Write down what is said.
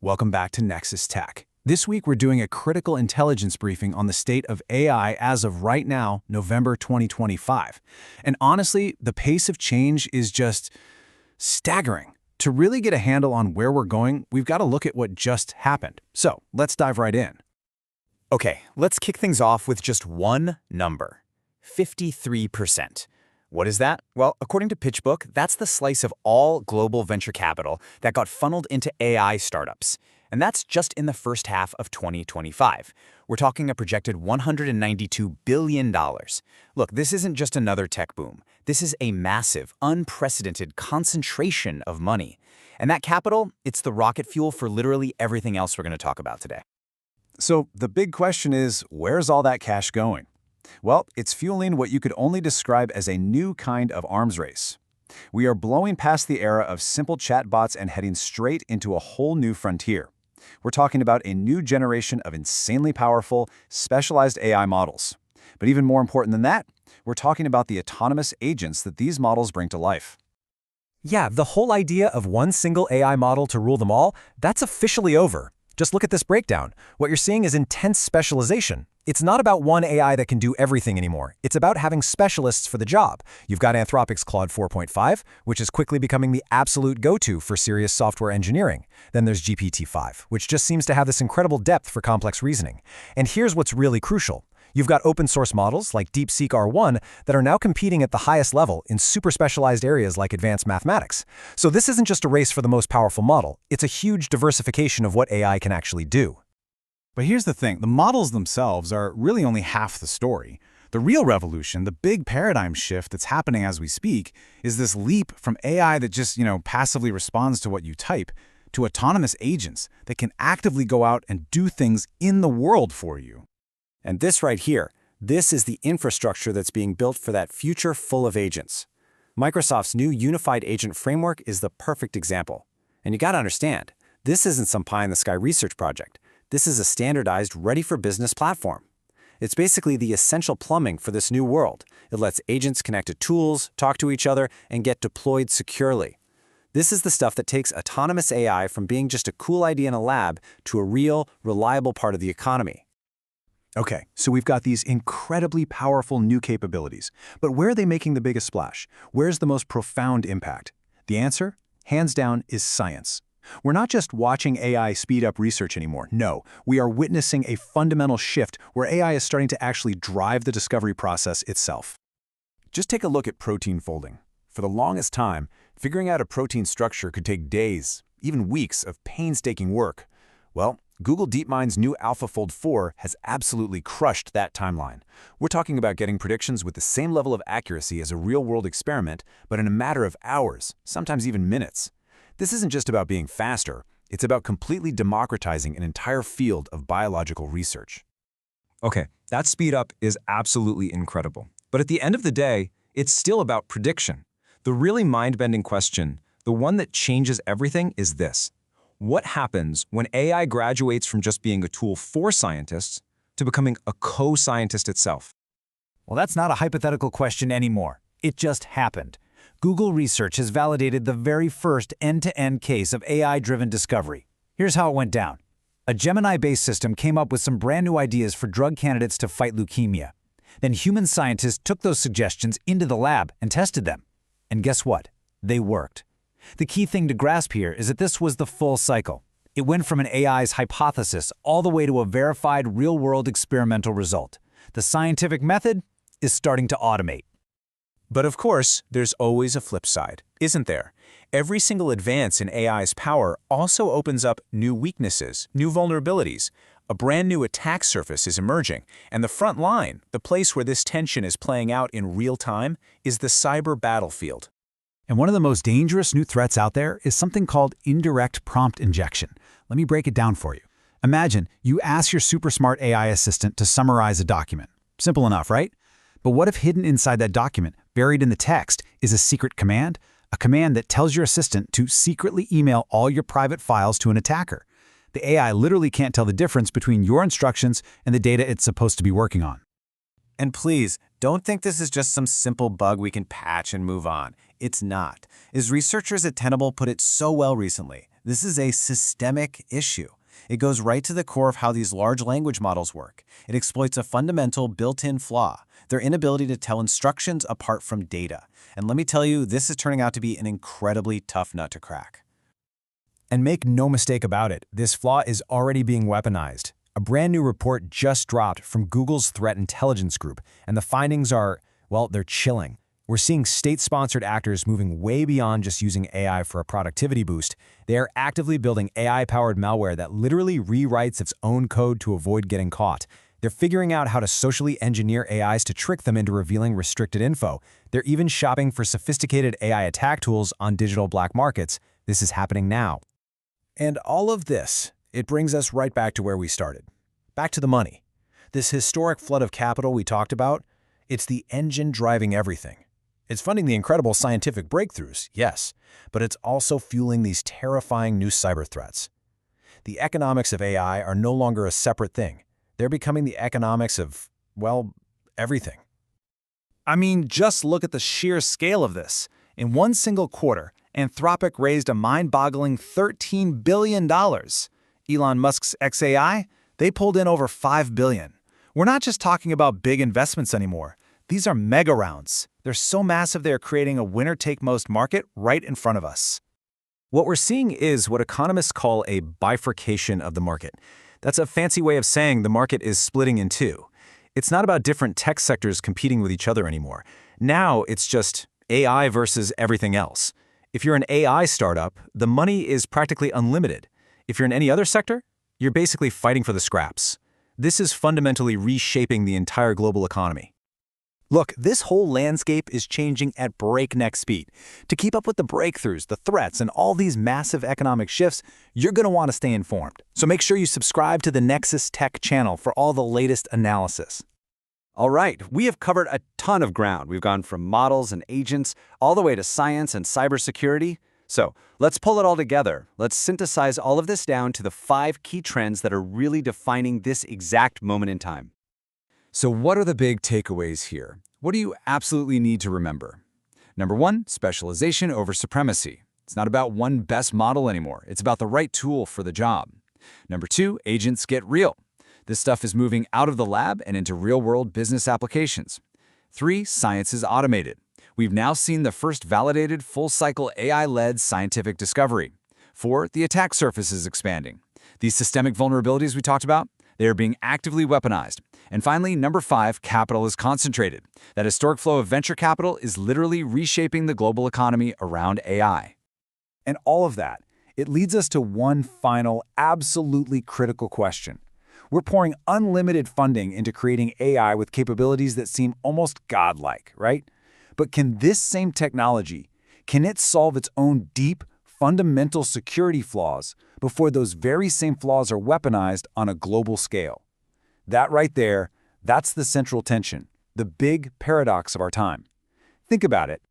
Welcome back to Nexus Tech. This week, we're doing a critical intelligence briefing on the state of AI as of right now, November 2025. And honestly, the pace of change is just staggering. To really get a handle on where we're going, we've got to look at what just happened. So let's dive right in. Okay, let's kick things off with just one number, 53%. What is that? Well, according to PitchBook, that's the slice of all global venture capital that got funneled into AI startups. And that's just in the first half of 2025. We're talking a projected $192 billion. Look, this isn't just another tech boom. This is a massive, unprecedented concentration of money. And that capital, it's the rocket fuel for literally everything else we're going to talk about today. So the big question is, where's all that cash going? Well, it's fueling what you could only describe as a new kind of arms race. We are blowing past the era of simple chatbots and heading straight into a whole new frontier. We're talking about a new generation of insanely powerful, specialized AI models. But even more important than that, we're talking about the autonomous agents that these models bring to life. Yeah, the whole idea of one single AI model to rule them all, that's officially over. Just look at this breakdown. What you're seeing is intense specialization. It's not about one AI that can do everything anymore. It's about having specialists for the job. You've got Anthropic's Claude 4.5, which is quickly becoming the absolute go-to for serious software engineering. Then there's GPT-5, which just seems to have this incredible depth for complex reasoning. And here's what's really crucial. You've got open-source models like DeepSeek R1 that are now competing at the highest level in super specialized areas like advanced mathematics. So this isn't just a race for the most powerful model. It's a huge diversification of what AI can actually do. But here's the thing, the models themselves are really only half the story. The real revolution, the big paradigm shift that's happening as we speak, is this leap from AI that just, passively responds to what you type, to autonomous agents that can actively go out and do things in the world for you. And this right here, this is the infrastructure that's being built for that future full of agents. Microsoft's new unified agent framework is the perfect example. And you gotta understand, this isn't some pie-in-the-sky research project. This is a standardized, ready-for-business platform. It's basically the essential plumbing for this new world. It lets agents connect to tools, talk to each other, and get deployed securely. This is the stuff that takes autonomous AI from being just a cool idea in a lab to a real, reliable part of the economy. Okay, so we've got these incredibly powerful new capabilities. But where are they making the biggest splash? Where's the most profound impact? The answer, hands down, is science. We're not just watching AI speed up research anymore. No, we are witnessing a fundamental shift where AI is starting to actually drive the discovery process itself. Just take a look at protein folding. For the longest time, figuring out a protein structure could take days, even weeks of painstaking work. Well, Google DeepMind's new AlphaFold 4 has absolutely crushed that timeline. We're talking about getting predictions with the same level of accuracy as a real-world experiment, but in a matter of hours, sometimes even minutes. This isn't just about being faster, it's about completely democratizing an entire field of biological research. Okay, that speed up is absolutely incredible. But at the end of the day, it's still about prediction. The really mind-bending question, the one that changes everything, is this. What happens when AI graduates from just being a tool for scientists to becoming a co-scientist itself? Well, that's not a hypothetical question anymore. It just happened. Google Research has validated the very first end-to-end case of AI-driven discovery. Here's how it went down. A Gemini-based system came up with some brand new ideas for drug candidates to fight leukemia. Then human scientists took those suggestions into the lab and tested them. And guess what? They worked. The key thing to grasp here is that this was the full cycle. It went from an AI's hypothesis all the way to a verified real-world experimental result. The scientific method is starting to automate. But of course, there's always a flip side, isn't there? Every single advance in AI's power also opens up new weaknesses, new vulnerabilities. A brand new attack surface is emerging, and the front line, the place where this tension is playing out in real time, is the cyber battlefield. And one of the most dangerous new threats out there is something called indirect prompt injection. Let me break it down for you. Imagine you ask your super smart AI assistant to summarize a document. Simple enough, right? But what if hidden inside that document, buried in the text, is a secret command? A command that tells your assistant to secretly email all your private files to an attacker. The AI literally can't tell the difference between your instructions and the data it's supposed to be working on. And please, don't think this is just some simple bug we can patch and move on. It's not. As researchers at Tenable put it so well recently, This is a systemic issue. It goes right to the core of how these large language models work. It exploits a fundamental built-in flaw, their inability to tell instructions apart from data. And let me tell you, this is turning out to be an incredibly tough nut to crack. And make no mistake about it, this flaw is already being weaponized. A brand new report just dropped from Google's Threat Intelligence Group, and the findings are, well, they're chilling. We're seeing state-sponsored actors moving way beyond just using AI for a productivity boost. They are actively building AI-powered malware that literally rewrites its own code to avoid getting caught. They're figuring out how to socially engineer AIs to trick them into revealing restricted info. They're even shopping for sophisticated AI attack tools on digital black markets. This is happening now. And all of this, it brings us right back to where we started. Back to the money. This historic flood of capital we talked about, it's the engine driving everything. It's funding the incredible scientific breakthroughs, yes, but it's also fueling these terrifying new cyber threats. The economics of AI are no longer a separate thing. They're becoming the economics of, well, everything. I mean, just look at the sheer scale of this. In one single quarter, Anthropic raised a mind-boggling $13 billion. Elon Musk's xAI, they pulled in over $5 billion. We're not just talking about big investments anymore. These are mega rounds. They're so massive they're creating a winner-take-most market right in front of us. What we're seeing is what economists call a bifurcation of the market. That's a fancy way of saying the market is splitting in two. It's not about different tech sectors competing with each other anymore. Now it's just AI versus everything else. If you're an AI startup, the money is practically unlimited. If you're in any other sector, you're basically fighting for the scraps. This is fundamentally reshaping the entire global economy. Look, this whole landscape is changing at breakneck speed. To keep up with the breakthroughs, the threats, and all these massive economic shifts, you're going to want to stay informed. So make sure you subscribe to the Nexus Tech channel for all the latest analysis. All right, we have covered a ton of ground. We've gone from models and agents all the way to science and cybersecurity. So let's pull it all together. Let's synthesize all of this down to the 5 key trends that are really defining this exact moment in time. So what are the big takeaways here? What do you absolutely need to remember? Number 1, specialization over supremacy. It's not about one best model anymore. It's about the right tool for the job. Number 2, agents get real. This stuff is moving out of the lab and into real-world business applications. 3, science is automated. We've now seen the first validated full-cycle AI-led scientific discovery. 4, the attack surface is expanding. These systemic vulnerabilities we talked about, they are being actively weaponized. And finally, number 5, capital is concentrated. That historic flow of venture capital is literally reshaping the global economy around AI. And all of that, it leads us to one final, absolutely critical question. We're pouring unlimited funding into creating AI with capabilities that seem almost godlike, right? But can this same technology, can it solve its own deep, fundamental security flaws before those very same flaws are weaponized on a global scale? That right there, that's the central tension, the big paradox of our time. Think about it.